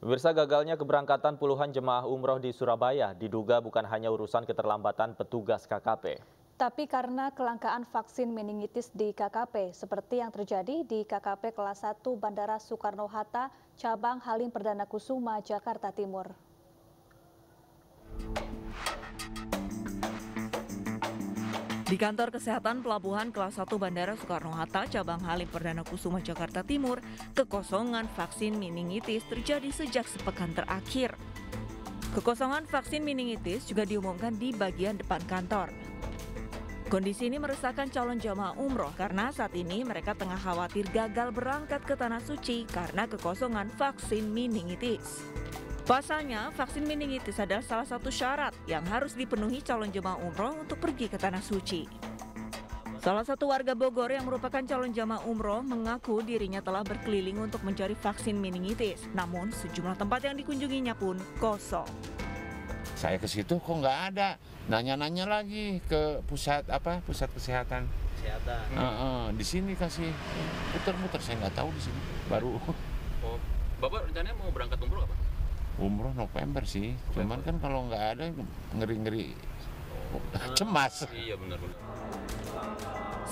Pemirsa, gagalnya keberangkatan puluhan jemaah umroh di Surabaya diduga bukan hanya urusan keterlambatan petugas KKP. Tapi karena kelangkaan vaksin meningitis di KKP, seperti yang terjadi di KKP kelas 1 Bandara Soekarno-Hatta, cabang Halim Perdana Kusuma, Jakarta Timur. Di kantor kesehatan pelabuhan kelas 1 Bandara Soekarno-Hatta, cabang Halim Perdana Kusuma, Jakarta Timur, kekosongan vaksin meningitis terjadi sejak sepekan terakhir. Kekosongan vaksin meningitis juga diumumkan di bagian depan kantor. Kondisi ini meresahkan calon jamaah umroh karena saat ini mereka tengah khawatir gagal berangkat ke Tanah Suci karena kekosongan vaksin meningitis. Pasalnya, vaksin meningitis adalah salah satu syarat yang harus dipenuhi calon jemaah umroh untuk pergi ke Tanah Suci. Salah satu warga Bogor yang merupakan calon jemaah umroh mengaku dirinya telah berkeliling untuk mencari vaksin meningitis, namun sejumlah tempat yang dikunjunginya pun kosong. Saya ke situ kok nggak ada, nanya-nanya lagi ke pusat kesehatan. Di sini kasih muter-muter, saya nggak tahu di sini baru. Oh, Bapak rencananya mau berangkat umroh apa? Umroh November sih, cuman kan kalau nggak ada ngeri-ngeri cemas. Iya benar-benar.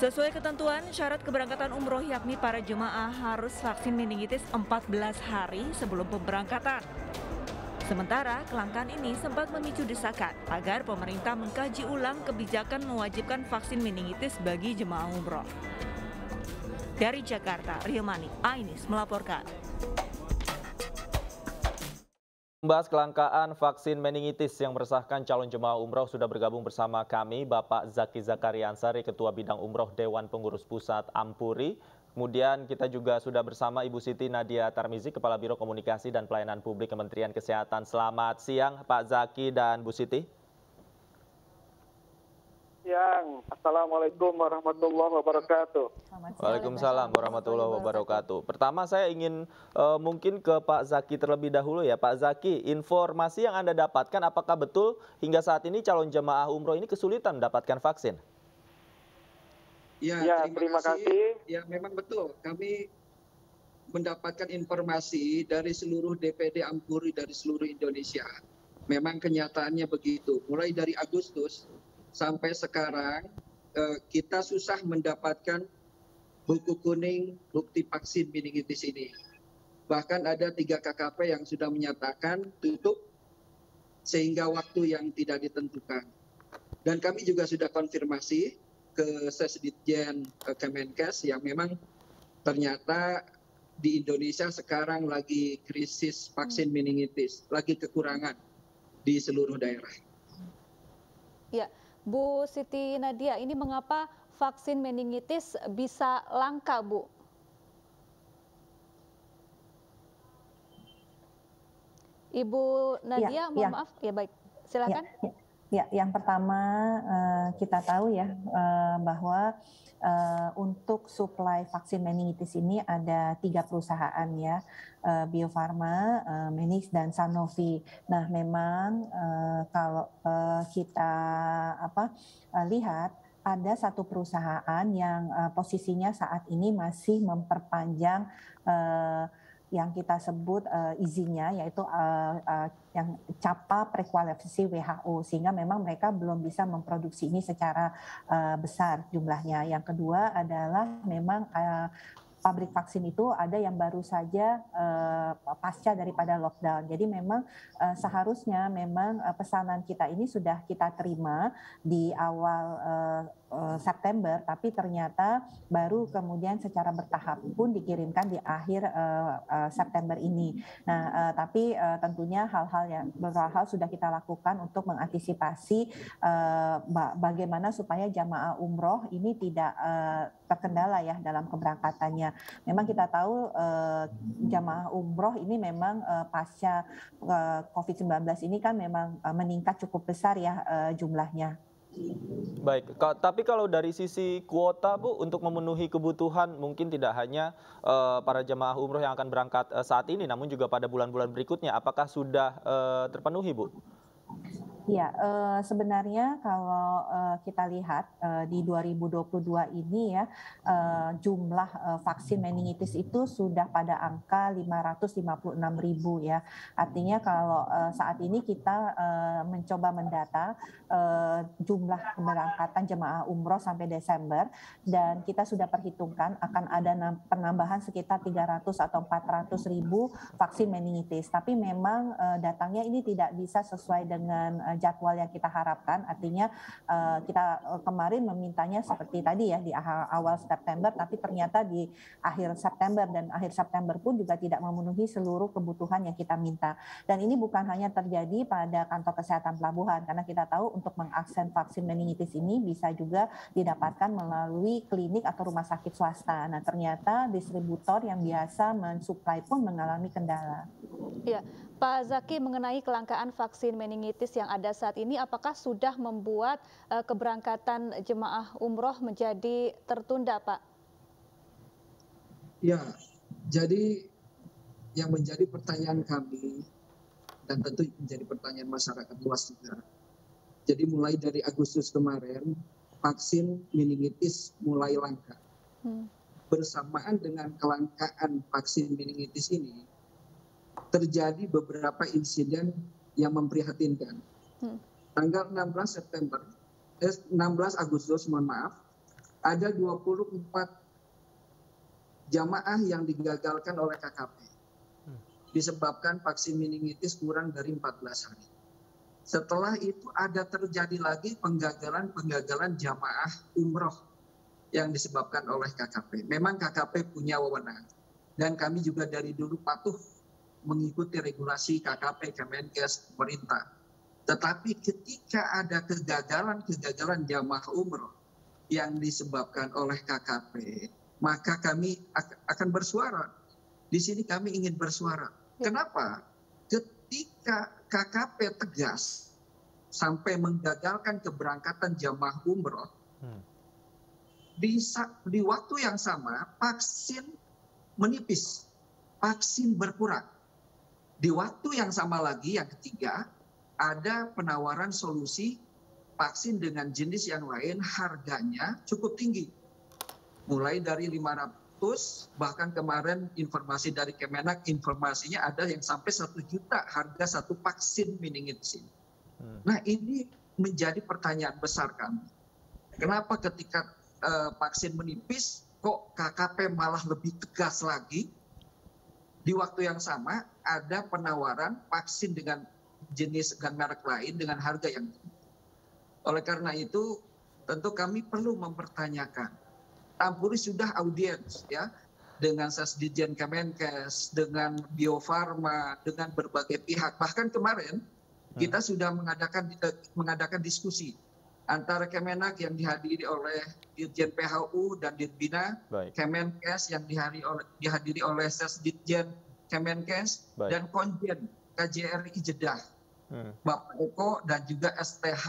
Sesuai ketentuan, syarat keberangkatan umroh yakni para jemaah harus vaksin meningitis 14 hari sebelum pemberangkatan. Sementara kelangkaan ini sempat memicu desakan agar pemerintah mengkaji ulang kebijakan mewajibkan vaksin meningitis bagi jemaah umroh. Dari Jakarta, Rio Manik, Ainis melaporkan. Membahas kelangkaan vaksin meningitis yang meresahkan calon jemaah umroh sudah bergabung bersama kami Bapak Zaki Zakariansari, Ketua Bidang Umroh Dewan Pengurus Pusat Ampuri. Kemudian kita juga sudah bersama Ibu Siti Nadia Tarmizi, Kepala Biro Komunikasi dan Pelayanan Publik Kementerian Kesehatan. Selamat siang Pak Zaki dan Bu Siti. Assalamualaikum warahmatullahi wabarakatuh. Waalaikumsalam warahmatullahi wabarakatuh. Pertama saya ingin mungkin ke Pak Zaki terlebih dahulu ya. Pak Zaki, informasi yang Anda dapatkan apakah betul hingga saat ini calon jemaah umroh ini kesulitan mendapatkan vaksin? Ya, terima kasih. Ya, memang betul. Kami mendapatkan informasi dari seluruh DPD Ampuri dari seluruh Indonesia. Memang kenyataannya begitu. Mulai dari Agustus sampai sekarang kita susah mendapatkan buku kuning bukti vaksin meningitis ini. Bahkan ada 3 KKP yang sudah menyatakan tutup sehingga waktu yang tidak ditentukan. Dan kami juga sudah konfirmasi ke Sesditjen Kemenkes yang memang ternyata di Indonesia sekarang lagi krisis vaksin meningitis, lagi kekurangan di seluruh daerah. Ya, Bu Siti Nadia, ini mengapa vaksin meningitis bisa langka, Bu? Ibu Nadia, mohon maaf. Ya baik, silakan. Ya, yang pertama kita tahu ya bahwa untuk suplai vaksin meningitis ini ada 3 perusahaan ya, Bio Farma, Meninx dan Sanofi. Nah, memang kalau kita lihat ada satu perusahaan yang posisinya saat ini masih memperpanjang yang kita sebut izinnya, yaitu yang CAPA prekualifikasi WHO, sehingga memang mereka belum bisa memproduksi ini secara besar jumlahnya. Yang kedua adalah memang pabrik vaksin itu ada yang baru saja pasca daripada lockdown. Jadi memang seharusnya memang pesanan kita ini sudah kita terima di awal September, tapi ternyata baru kemudian secara bertahap pun dikirimkan di akhir September ini. Nah, tapi tentunya beberapa hal sudah kita lakukan untuk mengantisipasi bagaimana supaya jamaah umroh ini tidak terkendala ya dalam keberangkatannya. Memang kita tahu jamaah umroh ini memang pasca COVID-19 ini kan memang meningkat cukup besar ya jumlahnya. Baik, tapi kalau dari sisi kuota Bu, untuk memenuhi kebutuhan mungkin tidak hanya para jemaah umroh yang akan berangkat saat ini, namun juga pada bulan-bulan berikutnya, apakah sudah terpenuhi Bu? Ya, sebenarnya kalau kita lihat di 2022 ini ya, jumlah vaksin meningitis itu sudah pada angka 556.000 ya. Artinya kalau saat ini kita mencoba mendata jumlah keberangkatan jemaah umroh sampai Desember, dan kita sudah perhitungkan akan ada penambahan sekitar 300 atau 400.000 vaksin meningitis. Tapi memang datangnya ini tidak bisa sesuai dengan jadwal yang kita harapkan. Artinya kita kemarin memintanya seperti tadi ya di awal September, tapi ternyata di akhir September, dan akhir September pun juga tidak memenuhi seluruh kebutuhan yang kita minta. Dan ini bukan hanya terjadi pada kantor kesehatan pelabuhan, karena kita tahu untuk mengakses vaksin meningitis ini bisa juga didapatkan melalui klinik atau rumah sakit swasta. Nah, ternyata distributor yang biasa mensuplai pun mengalami kendala. Ya, Pak Zaki, mengenai kelangkaan vaksin meningitis yang ada saat ini, apakah sudah membuat keberangkatan jemaah umroh menjadi tertunda, Pak? Ya, jadi yang menjadi pertanyaan kami, dan tentu menjadi pertanyaan masyarakat luas juga. Jadi mulai dari Agustus kemarin, vaksin meningitis mulai langka. Bersamaan dengan kelangkaan vaksin meningitis ini, terjadi beberapa insiden yang memprihatinkan. Tanggal 16 Agustus, ada 24 jamaah yang digagalkan oleh KKP. Disebabkan vaksin meningitis kurang dari 14 hari. Setelah itu ada terjadi lagi penggagalan jamaah umroh yang disebabkan oleh KKP. Memang KKP punya wewenang. Dan kami juga dari dulu patuh mengikuti regulasi KKP, Kemenkes, pemerintah. Tetapi ketika ada kegagalan jamaah umroh yang disebabkan oleh KKP, maka kami akan bersuara. Di sini kami ingin bersuara. Kenapa? Ketika KKP tegas sampai menggagalkan keberangkatan jamaah umroh, di waktu yang sama vaksin menipis, vaksin berkurang. Di waktu yang sama lagi, yang ketiga, ada penawaran solusi vaksin dengan jenis yang lain, harganya cukup tinggi. Mulai dari 500, bahkan kemarin informasi dari Kemenak, informasinya ada yang sampai 1 juta harga satu vaksin meningitis ini. Nah, ini menjadi pertanyaan besar kami. Kenapa ketika vaksin menipis, kok KKP malah lebih tegas lagi? Di waktu yang sama ada penawaran vaksin dengan jenis dan merek lain dengan harga yang tinggi. Oleh karena itu tentu kami perlu mempertanyakan. Ampuri sudah audiens ya dengan Sesdijen Kemenkes, dengan Bio-Farma, dengan berbagai pihak. Bahkan kemarin kita sudah mengadakan diskusi antara Kemenak yang dihadiri oleh Dirjen PHU dan Dirbina, Kemenkes yang dihadiri oleh Sesdijen Kemenkes, dan Konjen KJRI Jeddah, Bapak Eko, dan juga STH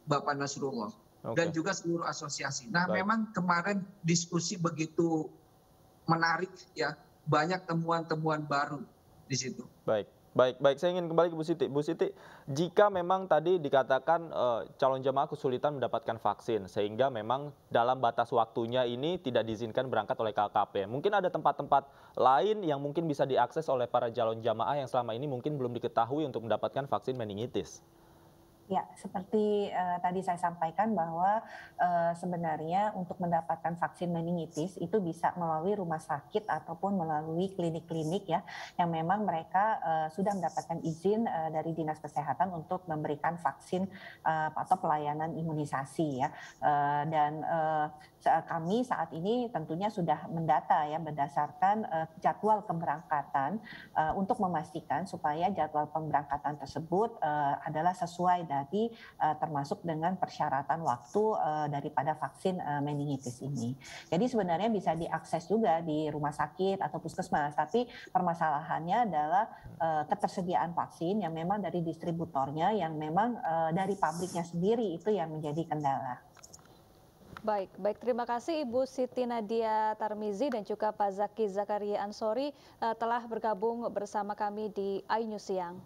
Bapak Nasrullah, dan juga seluruh asosiasi. Nah, memang kemarin diskusi begitu menarik ya, banyak temuan-temuan baru di situ. Baik. Saya ingin kembali ke Bu Siti. Bu Siti, jika memang tadi dikatakan calon jemaah kesulitan mendapatkan vaksin, sehingga memang dalam batas waktunya ini tidak diizinkan berangkat oleh KKP. Mungkin ada tempat-tempat lain yang mungkin bisa diakses oleh para calon jemaah yang selama ini mungkin belum diketahui untuk mendapatkan vaksin meningitis. Ya, seperti tadi saya sampaikan bahwa sebenarnya untuk mendapatkan vaksin meningitis itu bisa melalui rumah sakit ataupun melalui klinik-klinik ya, yang memang mereka sudah mendapatkan izin dari Dinas Kesehatan untuk memberikan vaksin atau pelayanan imunisasi ya. Dan kami saat ini tentunya sudah mendata ya berdasarkan jadwal keberangkatan untuk memastikan supaya jadwal pemberangkatan tersebut adalah sesuai dari termasuk dengan persyaratan waktu daripada vaksin meningitis ini. Jadi sebenarnya bisa diakses juga di rumah sakit atau puskesmas, tapi permasalahannya adalah ketersediaan vaksin yang memang dari distributornya, yang memang dari pabriknya sendiri itu yang menjadi kendala. Baik. Terima kasih Ibu Siti Nadia Tarmizi dan juga Pak Zaki Zakaria Ansori telah bergabung bersama kami di iNews Siang.